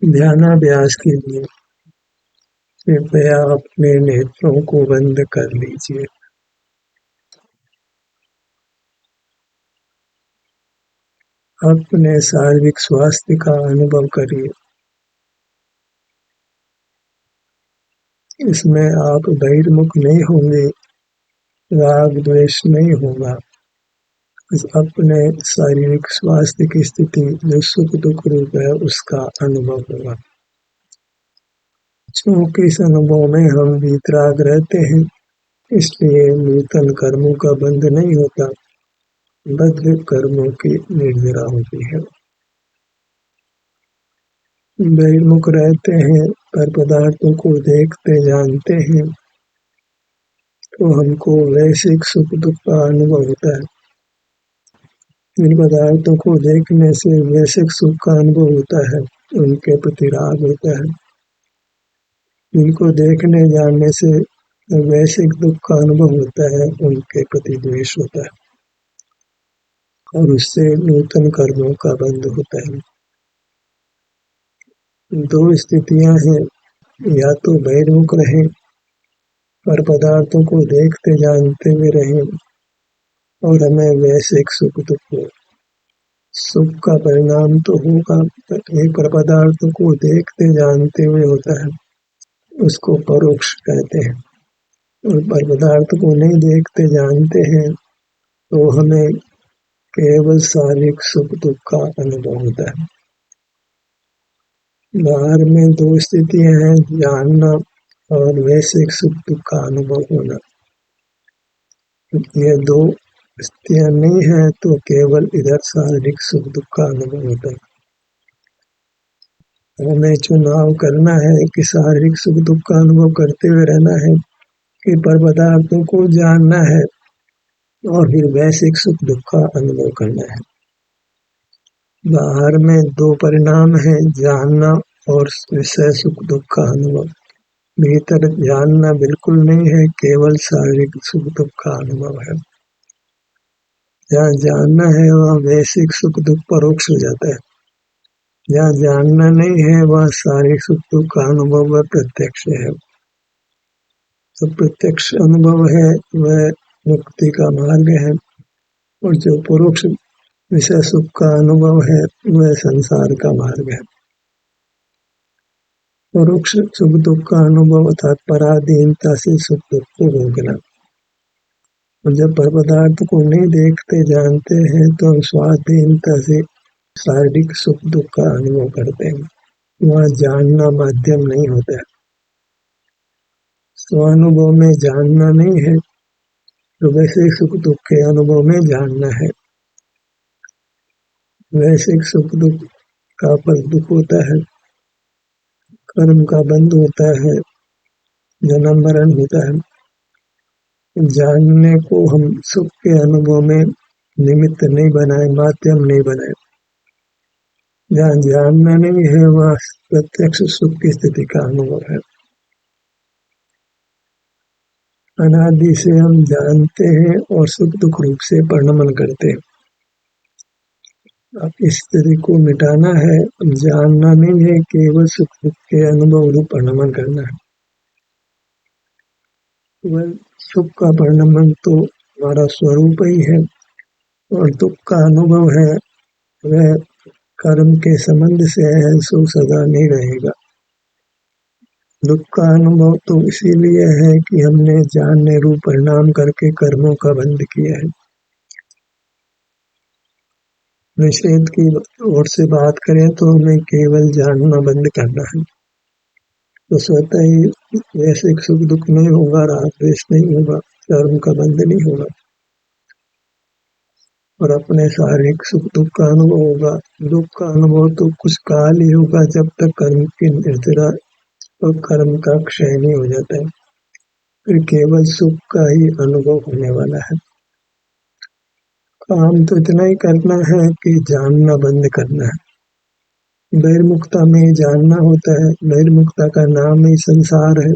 ध्यानाभ्यास के लिए कृपया अपने नेत्रों को बंद कर लीजिए। अपने शारीरिक स्वास्थ्य का अनुभव करिए। इसमें आप बहिर्मुख नहीं होंगे, राग द्वेष नहीं होगा। अपने शारीरिक स्वास्थ्य की स्थिति जो सुख दुख रूप है उसका अनुभव होगा। चूंकि इस अनुभव में हम वीतराग रहते हैं, इसलिए नूतन कर्मों का बंध नहीं होता, बद्ध कर्मों की निर्जरा होती है। बहिर्मुख रहते हैं पर पदार्थों को देखते जानते हैं, तो हमको वैश्विक सुख दुख का अनुभव होता है। जिन पदार्थों को देखने से वैश्विक सुख का अनुभव होता है, उनके प्रति राग होता है। जिनको देखने जानने से वैश्विक दुख का अनुभव होता है, उनके प्रति द्वेष होता है और उससे नूतन कर्मों का बंध होता है। दो स्थितियां हैं, या तो बहिर्मुख रहें पर पदार्थों को देखते जानते हुए रहें और हमें वैश्विक सुख दुख हो। सुख का परिणाम तो होगा, पर पदार्थों को देखते जानते हुए होता है, उसको परोक्ष कहते हैं। और पर पदार्थ को नहीं देखते जानते हैं तो हमें केवल शारीरिक सुख दुख का अनुभव होता है। बाहर में दो स्थितियां हैं, जानना और वैश्विक सुख दुख का अनुभव होना। ये दो स्थितियां नहीं है तो केवल इधर शारीरिक सुख दुख का अनुभव होता है। हमें चुनाव करना है कि शारीरिक सुख दुख का अनुभव करते हुए रहना है कि पर पदार्थों को जानना है और फिर वैश्विक सुख दुख का अनुभव करना है। बाहर में दो परिणाम है, जानना और विषय सुख दुख का अनुभव। भीतर जानना बिल्कुल नहीं है, केवल शारीरिक सुख दुख का अनुभव है। जहाँ जानना है वहाँ वैश्विक सुख दुख परोक्ष हो जाता है। जहाँ जानना नहीं है वह शारीरिक सुख दुख का अनुभव वह प्रत्यक्ष है। तो प्रत्यक्ष अनुभव है वह मुक्ति का मार्ग है और जो परोक्ष विषय सुख का अनुभव है वह संसार का मार्ग है। परोक्ष सुख दुख का अनुभव अर्थात पराधीनता से सुख दुख को भोगना। और जब पर पदार्थ को नहीं देखते जानते हैं तो हम स्वाधीनता से शारीरिक सुख दुख का अनुभव करते हैं। वहाँ जानना माध्यम नहीं होता है। स्वानुभव में जानना नहीं है तो वैसे सुख दुख के अनुभव में जानना है। वैसे सुख दुख का फल दुख होता है, कर्म का बंध होता है, जन्म मरण होता है। जानने को हम सुख के अनुभव में निमित्त नहीं बनाए, माध्यम नहीं बनाए। जहाँ जानना नहीं है वहाँ प्रत्यक्ष सुख की स्थिति का अनुभव है। अनादि से हम जानते हैं और सुख दुख रूप से परिणमन करते हैं। अब इस स्थिति को मिटाना है, जानना नहीं है, केवल सुख दुख के अनुभव रूप परिणमन करना है। वह सुख का परिणमन तो हमारा स्वरूप ही है और दुख का अनुभव है वह कर्म के संबंध से है, सो सदा नहीं रहेगा। दुख का अनुभव तो इसीलिए है कि हमने जानने रूप परिणाम करके कर्मों का बंध किया है। निषेध की ओर से बात करें तो हमें केवल जानना बंद करना है, तो स्वतः ही वैसे सुख दुख नहीं होगा, राग द्वेष नहीं होगा, कर्म का बंध नहीं होगा और अपने शारीरिक सुख दुख का अनुभव होगा। दुख का अनुभव तो कुछ काल ही होगा, जब तक कर्म की निर्जरा और कर्म का क्षय नहीं हो जाता है, फिर केवल सुख का ही अनुभव होने वाला है। काम तो इतना ही करना है कि जानना बंद करना है। बहिर्मुखता में जानना होता है, बहिर्मुखता का नाम ही संसार है,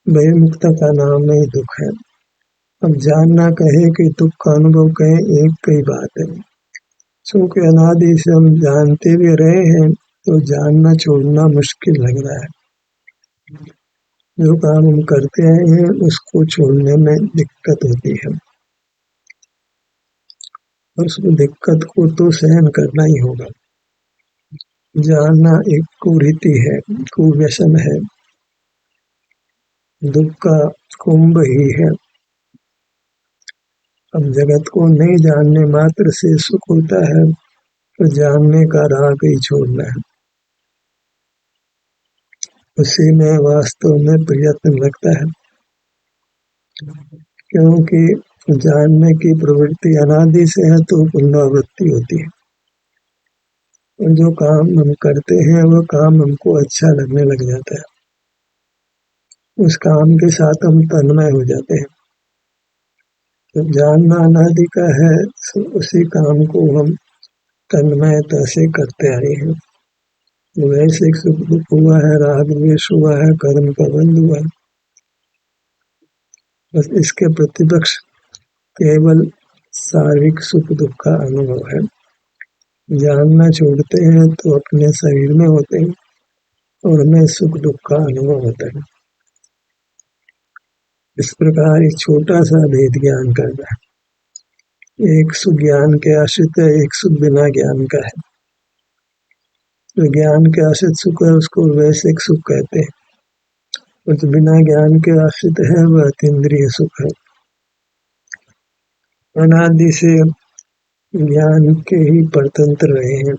बहिर्मुखता का नाम ही दुख है। अब जानना कहे कि दुख का अनुभव कहे, एक ही बात है। क्योंकि अनादि से हम जानते भी रहे हैं तो जानना छोड़ना मुश्किल लग रहा है। जो काम हम करते आए हैं उसको छोड़ने में दिक्कत होती है, और उस दिक्कत को तो सहन करना ही होगा। जानना एक कुरीति है, कुव्यसन है, दुख का कुंभ ही है। अब जगत को नहीं जानने मात्र से सुख होता है, तो जानने का राग ही छोड़ना है। उसी में वास्तव में प्रयत्न लगता है, क्योंकि जानने की प्रवृत्ति अनादि से है तो पुनरावृत्ति होती है। और जो काम हम करते हैं वो काम हमको अच्छा लगने लग जाता है, उस काम के साथ हम तन्मय हो जाते हैं। तो जानना अनादि का है, तो उसी काम को हम तन्मयता से करते आए हैं। वैसे सुख दुख हुआ है, राग द्वेष हुआ है, कर्म का बंध हुआ है, बस इसके प्रतिपक्ष केवल शारीरिक सुख दुख का अनुभव है। जानना छोड़ते हैं तो अपने शरीर में होते हैं और हमें सुख दुख का अनुभव होता है। इस प्रकार एक छोटा सा भेद ज्ञान करना है। एक सुख ज्ञान के आश्रित है, एक सुख बिना ज्ञान का है। जो ज्ञान के आश्रित सुख है उसको वैश्विक सुख कहते हैं, और जो बिना ज्ञान के आश्रित है वह अतीन्द्रिय सुख है। अनादि से ज्ञान के ही परतंत्र रहे हैं।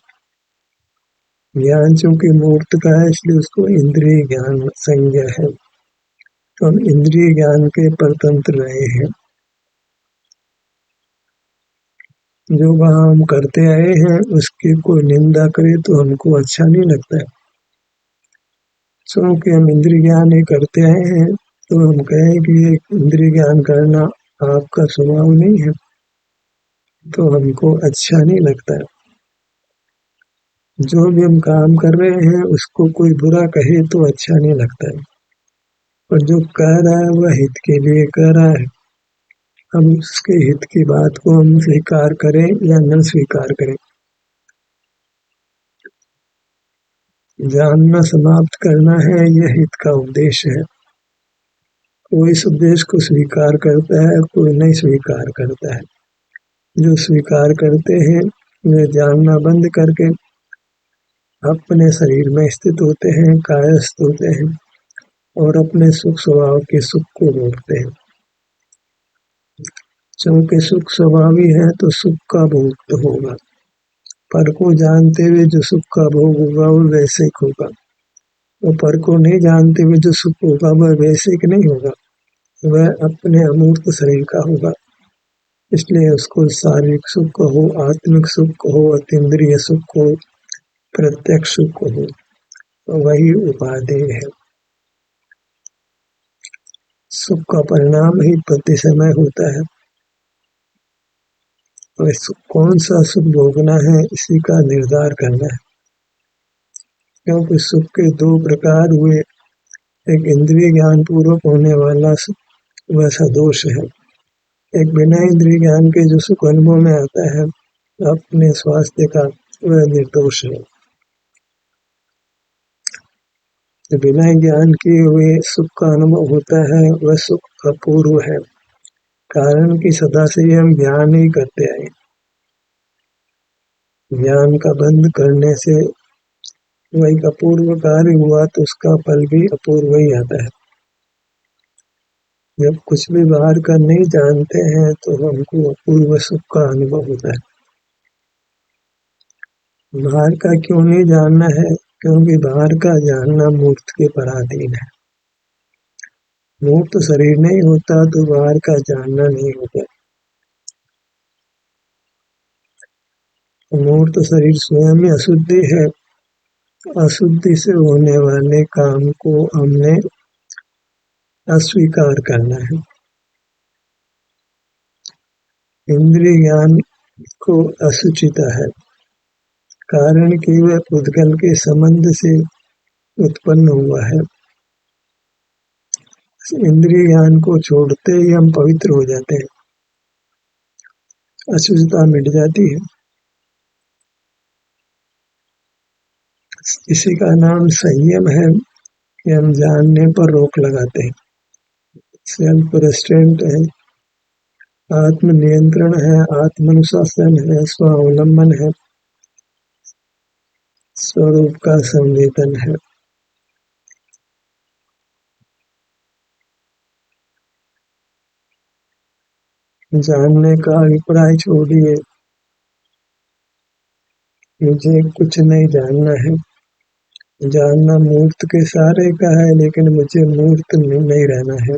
ज्ञान चूंकि मूर्त का है इसलिए उसको इंद्रिय ज्ञान संज्ञा है, तो हम इंद्रिय ज्ञान के परतंत्र रहे हैं। जो काम हम करते आए हैं उसकी कोई निंदा करे तो हमको अच्छा नहीं लगता है। क्योंकि हम इंद्रिय ज्ञान ही करते आए हैं, तो हम कहें कि ये इंद्रिय ज्ञान करना आपका स्वभाव नहीं है, तो हमको अच्छा नहीं लगता है। जो भी हम काम कर रहे हैं उसको कोई बुरा कहे तो अच्छा नहीं लगता है, और जो कह रहा है वह हित के लिए कह रहा है। हम उसके हित की बात को हम स्वीकार करें या न स्वीकार करें, जानना समाप्त करना है, यह हित का उद्देश्य है। कोई इस उद्देश्य को स्वीकार करता है, कोई नहीं स्वीकार करता है। जो स्वीकार करते हैं वे जानना बंद करके अपने शरीर में स्थित होते हैं, कायस्थ होते हैं, और अपने सुख स्वभाव के सुख को भोगते हैं। क्योंकि सुख स्वभावी है तो सुख का भोग तो होगा, पर को जानते हुए जो सुख का भोग होगा वो वैश्विक होगा, और पर को नहीं जानते हुए जो सुख होगा वह वैश्विक नहीं होगा, वह अपने अमूर्त शरीर का होगा। इसलिए उसको शारीरिक सुख हो, आत्मिक सुख हो, अतीन्द्रिय सुख हो, प्रत्यक्ष सुख हो, वही उपादेय है। सुख का परिणाम ही प्रति समय होता है, और कौन सा सुख भोगना है इसी का निर्धार करना है। क्योंकि सुख के दो प्रकार हुए, एक इंद्रिय ज्ञान पूर्वक होने वाला सुख वह सदोष है, एक बिना इंद्रिय ज्ञान के जो सुख अनुभव में आता है अपने स्वास्थ्य का वह निर्दोष है। जो बिना ज्ञान किए हुए सुख का अनुभव होता है वह सुख अपूर्व है, कारण कि सदा से हम ज्ञान ही करते आए। ज्ञान का बंद करने से वही अपूर्व कार्य हुआ तो उसका फल भी अपूर्व ही आता है। जब कुछ भी बाहर का नहीं जानते हैं तो हमको अपूर्व सुख का अनुभव होता है। बाहर का क्यों नहीं जानना है? क्योंकि बाहर का जानना मूर्त के पराधीन है। मूर्त शरीर नहीं होता तो बाहर का जानना नहीं होता। मूर्त शरीर स्वयं ही अशुद्धि है, अशुद्धि से होने वाले काम को हमने अस्वीकार करना है। इंद्रिय ज्ञान को असुचिता है, कारण कि वह पुद्गल के संबंध से उत्पन्न हुआ है। इंद्रिय ज्ञान को छोड़ते ही हम पवित्र हो जाते हैं, अशुद्धता मिट जाती है। इसी का नाम संयम है कि हम जानने पर रोक लगाते हैं। सेल्फ रेस्ट्रेंट है, आत्म नियंत्रण है, आत्मानुशासन है, स्वावलंबन है, स्वरूप का संवेदन है। जानने का अभिप्राय छोड़िए, मुझे कुछ नहीं जानना है। जानना मूर्त के सारे का है, लेकिन मुझे मूर्त नहीं रहना है।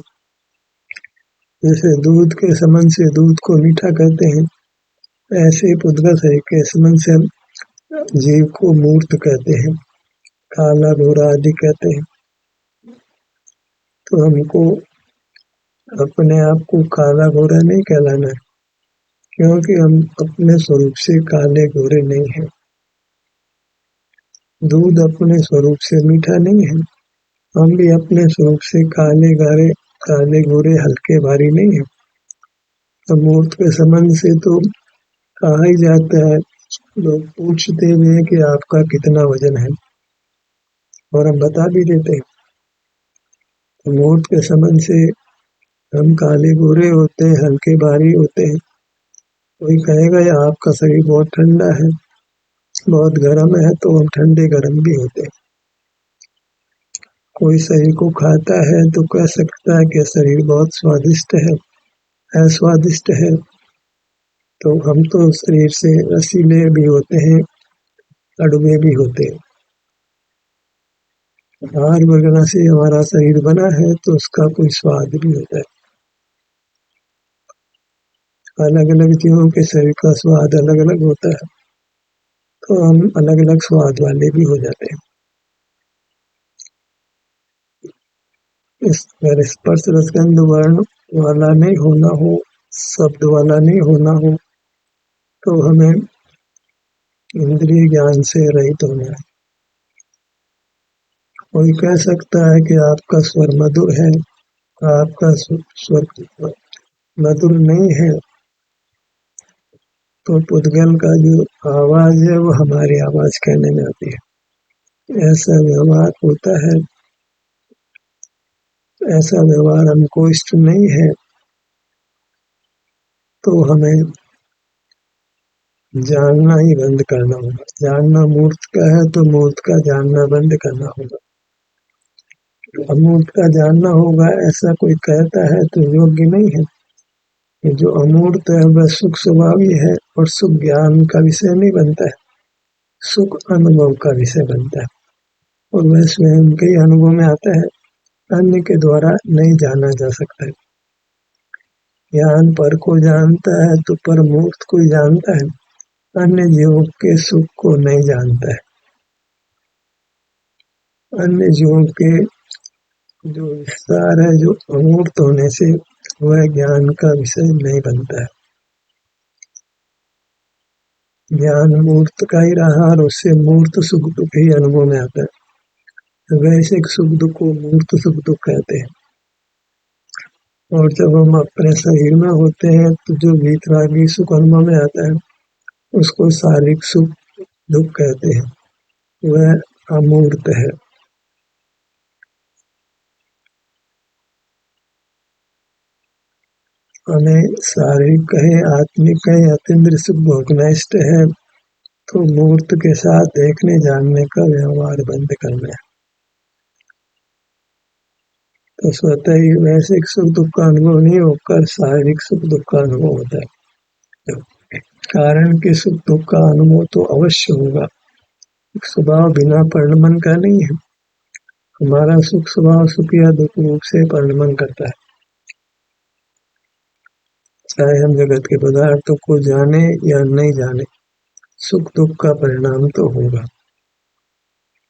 जैसे दूध के संबंध से दूध को मीठा कहते हैं, ऐसे ही पुद्गल शरीर के संबंध से जीव को मूर्त कहते हैं, काला गोरा आदि कहते हैं। तो हमको अपने आप को काला गोरा नहीं कहलाना है, क्योंकि हम अपने स्वरूप से काले गोरे नहीं हैं। दूध अपने स्वरूप से मीठा नहीं है, हम भी अपने स्वरूप से काले गारे काले गोरे हल्के भारी नहीं है। तो मूर्त के संबंध से तो कहा ही जाता है, लोग पूछते भी हैं कि आपका कितना वजन है, और हम बता भी देते हैं। तो मूर्त के संबंध से हम काले गोरे होते हैं, हल्के भारी होते हैं। कोई कहेगा या आपका शरीर बहुत ठंडा है, बहुत गर्म है, तो हम ठंडे गर्म भी होते हैं। कोई शरीर को खाता है तो कह सकता है कि शरीर बहुत स्वादिष्ट है, अस्वादिष्ट है। तो हम तो शरीर से रसीले भी होते हैं, कड़वे भी होते हैं। आहार वगैरह से हमारा शरीर बना है, तो उसका कोई स्वाद भी होता है। अलग अलग जीवों के शरीर का स्वाद अलग अलग होता है, तो हम अलग अलग स्वाद वाले भी हो जाते हैं। अगर स्पर्श रसगंध वर्ण वाला नहीं होना हो, शब्द वाला नहीं होना हो, तो हमें इंद्रिय ज्ञान से रहित होना है। कोई कह सकता है कि आपका स्वर मधुर है, आपका स्वर मधुर नहीं है, तो पुद्गल का जो आवाज है वो हमारी आवाज कहने में आती है। ऐसा व्यवहार होता है, ऐसा व्यवहार हमको इष्ट नहीं है, तो हमें जानना ही बंद करना होगा। जानना मूर्त का है, तो मूर्त का जानना बंद करना होगा। अमूर्त का जानना होगा, ऐसा कोई कहता है तो योग्य नहीं है। कि जो अमूर्त है वह सुख स्वभावी है, और सुख ज्ञान का विषय नहीं बनता है, सुख अनुभव का विषय बनता है, और वह स्वयं के अनुभव में आता है, अन्य के द्वारा नहीं जाना जा सकता है। ज्ञान पर को जानता है तो पर मूर्त को जानता है, अन्य जीवों के सुख को नहीं जानता है। अन्य जीवों के जो विस्तार है, जो अमूर्त होने से वह ज्ञान का विषय नहीं बनता है। ज्ञान मूर्त का ही रहा, और उससे मूर्त सुख दुख ही अनुभव में आता है। वैसे सुख दुख को मूर्त सुख दुख कहते हैं। और जब हम अपने शरीर में होते हैं, तो जो वीतरागी सुख अनुभव में आता है, उसको शारीरिक सुख दुख कहते हैं, वह अमूर्त है। हमें शारीरिक कहे, आत्मिक कहे, अतीन्द्रिय सुख भोगना इष्ट है, तो मूर्त के साथ देखने जानने का व्यवहार बंद करना है। तो स्वतः ही वैसे सुख दुख का अनुभव नहीं होकर शारीरिक सुख दुख का अनुभव होता है। कारण कि सुख दुख का अनुभव तो अवश्य होगा, स्वभाव बिना परिणमन का नहीं है। हमारा सुख स्वभाव सुख या दुख रूप से परिणमन करता है। चाहे हम जगत के पदार्थों को जाने या नहीं जाने, सुख दुख का परिणाम तो होगा।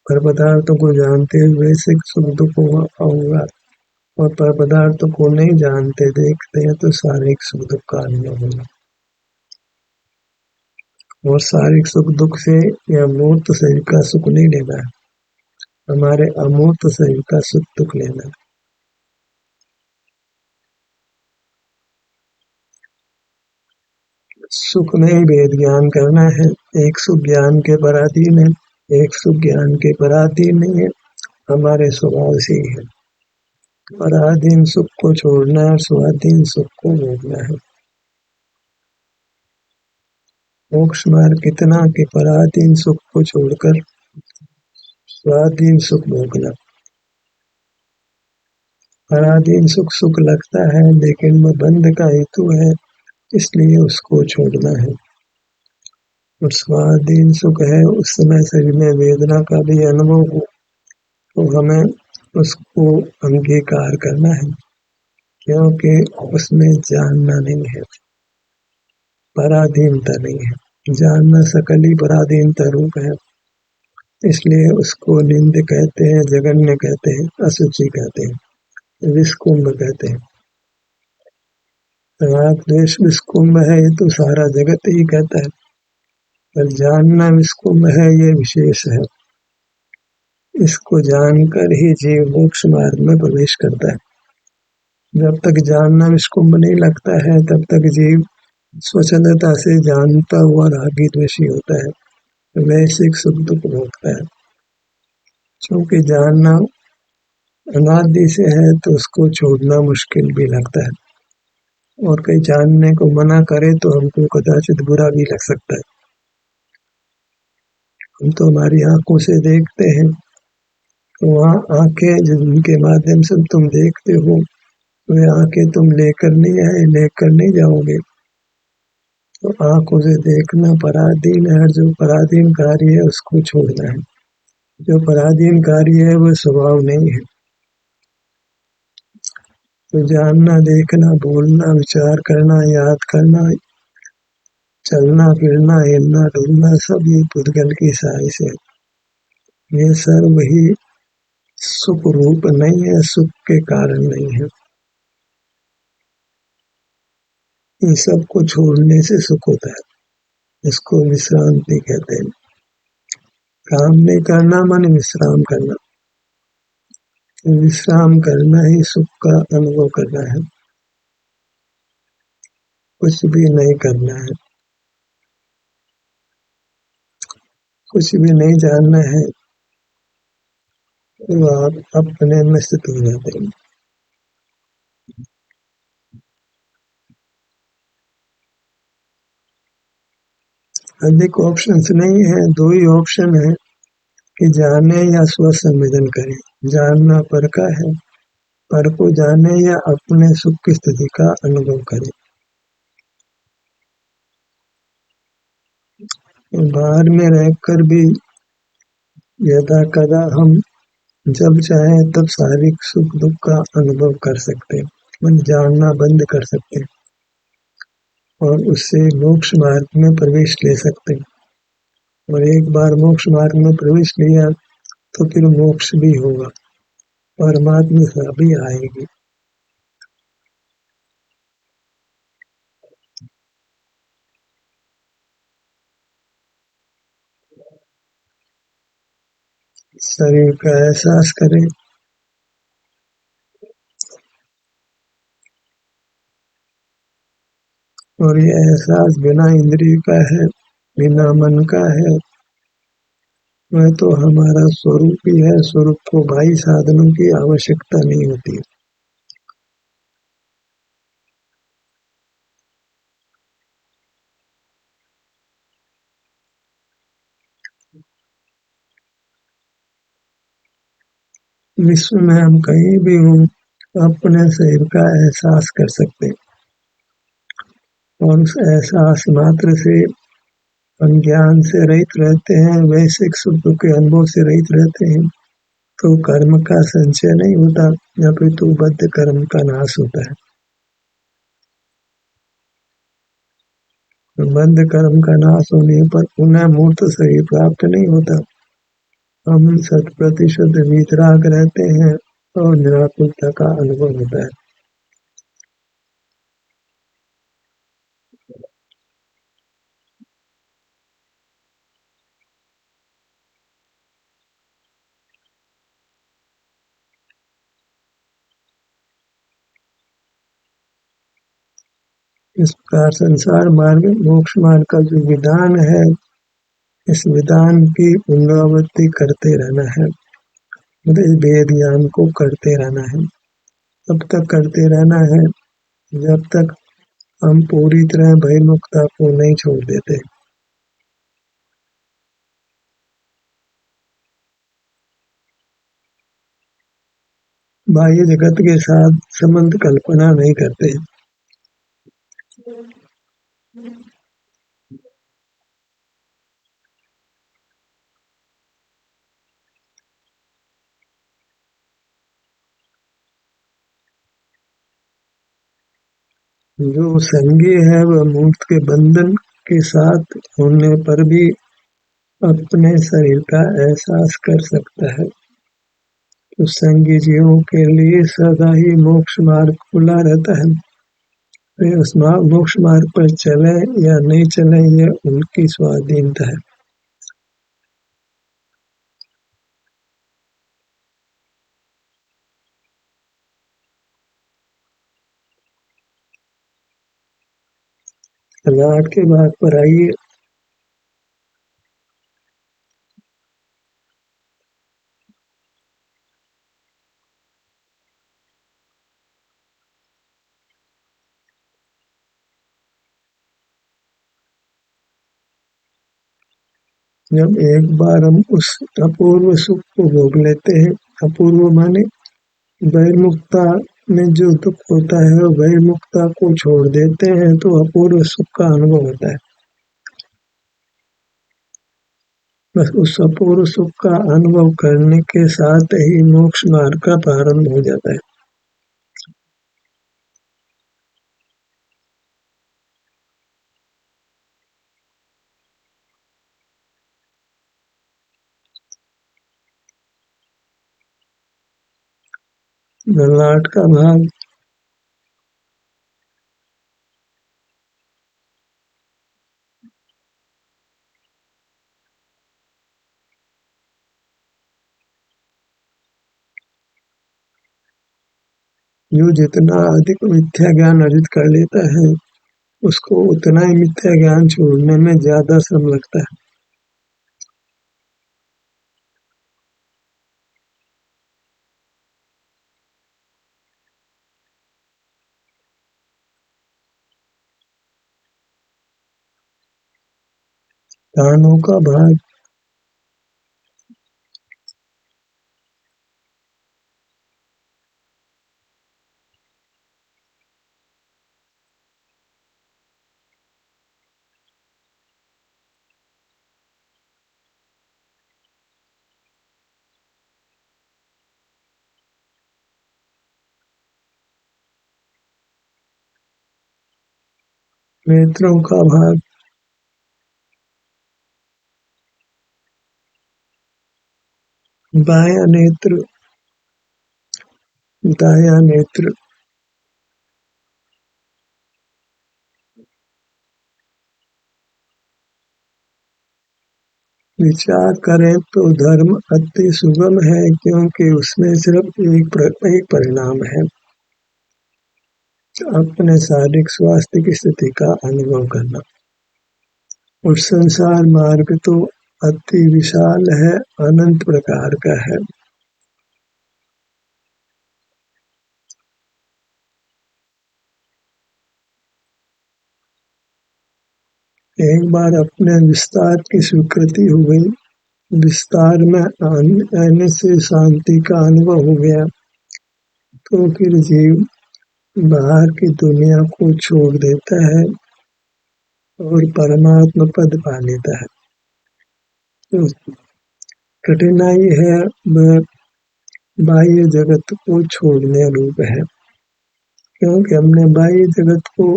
पर पदार्थों को जानते हुए से सुख दुख होगा, और पर पदार्थों को नहीं जानते देखते हैं तो शारीरिक सुख दुख का अनुभव होगा। और शारीरिक सुख दुख से या मूर्त शरीर का सुख नहीं लेना है, हमारे अमूर्त शरीर का सुख दुख लेना है। सुख में ही भेद ज्ञान करना है। एक सुख ज्ञान के पराधीन है, एक सुख ज्ञान के पराधीन नहीं है, हमारे स्वभाव से ही है। पराधीन सुख को छोड़ना है और स्वाधीन सुख को भोगना है। मोक्ष मार्ग कितना कि पराधीन सुख को छोड़कर स्वाधीन सुख भोगना। पराधीन सुख सुख लगता है लेकिन वह बंध का हेतु है, इसलिए उसको छोड़ना है। और स्वाधीन सुख है उस समय शरीर में वेदना का भी अनुभव हो तो हमें उसको अंगीकार करना है, क्योंकि उसमें जानना नहीं है, पराधीनता नहीं है। जानना सकल ही पराधीनता रूप है, इसलिए उसको निंद कहते हैं, जगन्य कहते हैं, अशुचि कहते हैं, विषकुंभ कहते हैं। राग द्वेष विषकुंभ है ये तो सारा जगत ही कहता है, पर जानना विषकुंभ है ये विशेष है। इसको जानकर ही जीव मोक्ष मार्ग में प्रवेश करता है। जब तक जानना विषकुंभ नहीं लगता है तब तक जीव स्वच्छंदता से जानता हुआ रागी द्वेषी होता है, वैश्विक सुख दुख भोगता है। क्योंकि जानना अनादि से है तो उसको छोड़ना मुश्किल भी लगता है, और कहीं जानने को मना करे तो हमको कदाचित बुरा भी लग सकता है। हम तो हमारी आंखों से देखते हैं, तो वहाँ आंखें जिनके माध्यम से तुम देखते हो वे आंखें तुम लेकर नहीं आए, लेकर नहीं जाओगे। तो आंखों से देखना पराधीन है, और जो पराधीन कार्य है उसको छोड़ना है। जो पराधीन कार्य है वह स्वभाव नहीं है। तो जानना, देखना, बोलना, विचार करना, याद करना, चलना फिरना, हिलना डुलना सब ये पुद्गल की साइज है। ये सर्व ही सुख रूप नहीं है, सुख के कारण नहीं है। इन सब को छोड़ने से सुख होता है, इसको विश्रांति कहते हैं। काम नहीं करना माने विश्राम करना, विश्राम करना ही सुख का अनुभव करना है, कुछ भी नहीं करना है, कुछ भी नहीं जानना है, तो आप अपने में स्थित हो जाते हैं। अधिक ऑप्शंस नहीं है, दो ही ऑप्शन है कि जाने या स्व संवेदन करें। जानना पर का है, पर को जाने या अपने सुख की स्थिति का अनुभव करें। बाहर में रहकर भी यदा कदा हम जब चाहें तब शारीरिक सुख दुख का अनुभव कर सकते हैं, मन जानना बंद कर सकते हैं और उससे मोक्ष मार्ग में प्रवेश ले सकते हैं। और एक बार मोक्ष मार्ग में प्रवेश लिया तो फिर मोक्ष भी होगा, परमात्मा सा भी आएगी। शरीर का एहसास करें, और ये एहसास बिना इंद्रिय का है, बिना मन का है, वह तो हमारा स्वरूप ही है। स्वरूप को बाह्य साधनों की आवश्यकता नहीं होती। विश्व में हम कहीं भी हो अपने शरीर का एहसास कर सकते हैं, और उस एहसास मात्र से हम ज्ञान से रहित रहते हैं, वैश्विक सुख के अनुभव से रहित रहते हैं। तो कर्म का संचय नहीं होता, अपितु बद्ध कर्म का नाश होता है। बंध कर्म का नाश होने पर पुनः मूर्त शरीर प्राप्त नहीं होता। हम 100% वीतराग रहते हैं और निराकुलता का अनुभव होता है। इस प्रकार संसार मार्ग मोक्ष मार्ग का जो विधान है इस विधान की पुनरावृत्ति करते रहना है, मतलब इस वेद ज्ञान को करते रहना है। तब तक करते रहना है जब तक हम पूरी तरह बहिर्मुखता को नहीं छोड़ देते। बाह्य जगत के साथ संबंध कल्पना नहीं करते। जो संगी है वह मूर्त के बंधन के साथ होने पर भी अपने शरीर का एहसास कर सकता है। तो संगी जीवों के लिए सदा ही मोक्ष मार्ग खुला रहता है। वे उस मोक्ष मार्ग पर चले या नहीं चले यह उनकी स्वाधीनता है। लाट के बाद पर आइए। जब एक बार हम उस अपूर्व सुख को भोग लेते हैं, अपूर्व माने बहिर्मुखता में जो दुख होता है वो बहिर्मुखता को छोड़ देते हैं तो अपूर्व सुख का अनुभव होता है। बस उस अपूर्व सुख का अनुभव करने के साथ ही मोक्ष मार्ग का प्रारंभ हो जाता है। ललाट का भाग जो जितना अधिक मिथ्या ज्ञान अर्जित कर लेता है उसको उतना ही मिथ्या ज्ञान छोड़ने में ज्यादा श्रम लगता है। कानों का भाग नेत्रों का भाग बायां नेत्र, दायां नेत्र, विचार करें तो धर्म अति सुगम है क्योंकि उसमें सिर्फ एक परिणाम है, अपने शारीरिक स्वास्थ्य की स्थिति का अनुभव करना। और संसार मार्ग तो अति विशाल है, अनंत प्रकार का है। एक बार अपने विस्तार की स्वीकृति हो गई, विस्तार में आने से शांति का अनुभव हो गया तो फिर जीव बाहर की दुनिया को छोड़ देता है और परमात्मा पद पा लेता है। तो कठिनाई है वह बाह्य जगत को छोड़ने रूप है, क्योंकि हमने बाह्य जगत को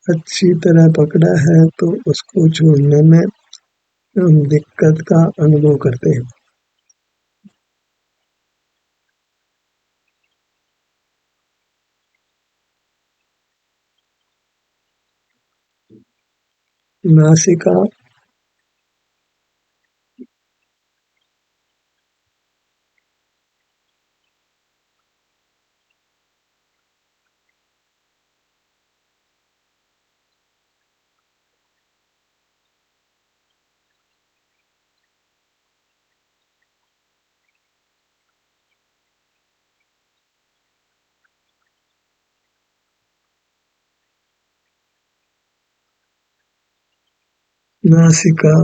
अच्छी तरह पकड़ा है तो उसको छोड़ने में हम दिक्कत का अनुभव करते हैं। नासिका, नासिका,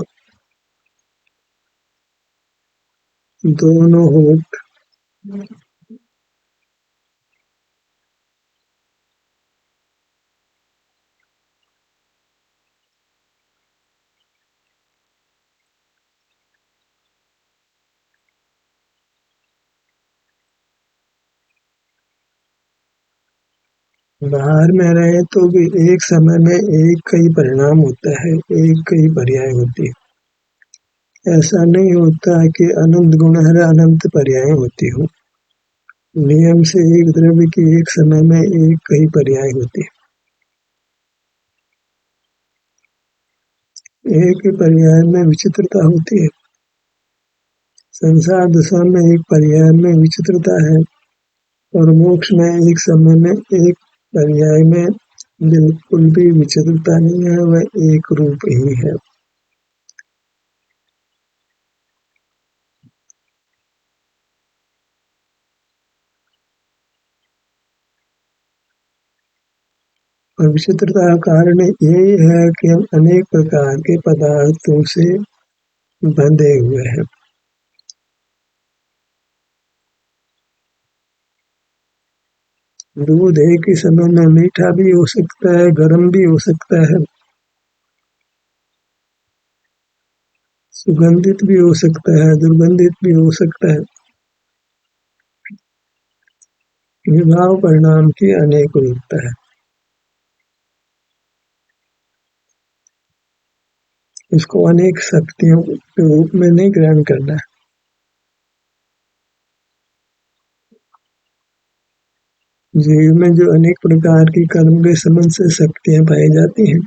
दोनों होठ, बाहर में रहे तो भी एक समय में एक कई परिणाम होता है, एक कई पर्याय होती है। ऐसा नहीं होता है कि अनंत गुण है अनंत पर्याय होती हो। नियम से एक द्रव्य की एक समय में एक कई पर्याय होती है। एक ही पर्याय में विचित्रता होती है। संसार दशा में एक पर्याय में विचित्रता है और मोक्ष में एक समय में एक पर्याय में बिल्कुल भी विचित्रता नहीं है, वह एक रूप ही है। और विचित्रता का कारण यही है कि हम अनेक प्रकार के पदार्थों से बंधे हुए हैं। दूध एक ही समय में मीठा भी हो सकता है, गर्म भी हो सकता है, सुगंधित भी हो सकता है, दुर्गंधित भी हो सकता है। विभाव परिणाम की अनेक रूपता है। इसको अनेक शक्तियों के रूप में नहीं ग्रहण करना है। जीव में जो अनेक प्रकार की कर्म के संबंध से शक्तियां पाई जाती हैं,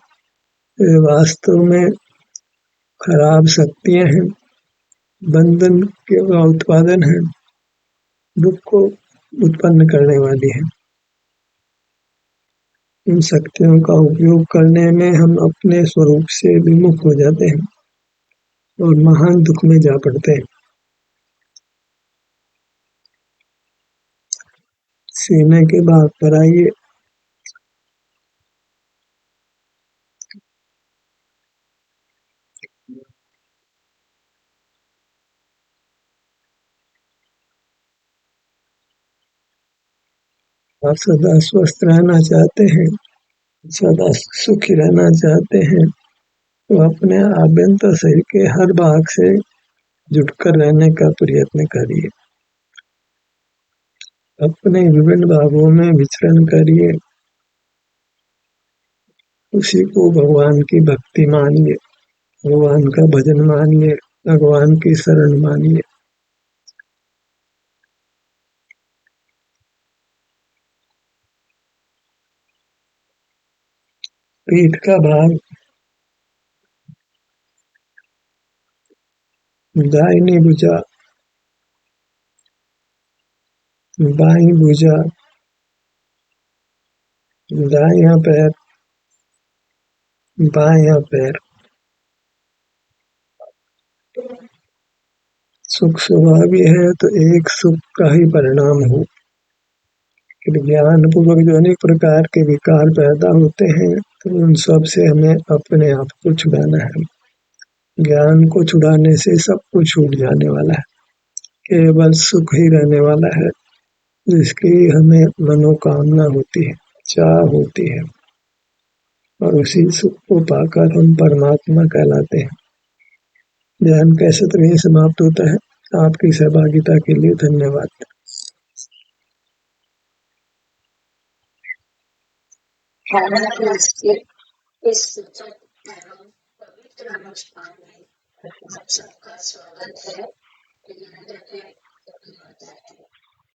वे वास्तव में खराब शक्तियां हैं, बंधन के का उत्पादन है, दुख को उत्पन्न करने वाली है। इन शक्तियों का उपयोग करने में हम अपने स्वरूप से विमुख हो जाते हैं और महान दुख में जा पड़ते हैं। सीने के भाग पर आइए। आप सदा स्वस्थ रहना चाहते हैं, सदा सुखी रहना चाहते हैं, तो अपने आभ्यंतर शरीर के हर भाग से जुटकर रहने का प्रयत्न करिए। अपने विभिन्न भागों में विचरण करिए। उसी को भगवान की भक्ति मानिए, भगवान का भजन मानिए, भगवान की शरण मानिए। पीठ का भाग, दाहिनी भुजा, बाईं भुजा, दायां पैर, बायां पैर। सुख स्वभावी है तो एक सुख का ही परिणाम हो। ज्ञान पूर्वक जो अनेक प्रकार के विकार पैदा होते हैं, तो उन सब से हमें अपने आप को छुड़ाना है। ज्ञान को छुड़ाने से सब कुछ छूट जाने वाला है, केवल सुख ही रहने वाला है, जिसकी हमें मनोकामना होती है, चाह होती है, और उसी सुख को पाकर हम परमात्मा कहलाते हैं। ध्यान कैसे तरह समाप्त होता है। आपकी सहभागिता के लिए धन्यवाद। इस एवं पवित्र अनुष्ठान में आप सबका स्वागत है।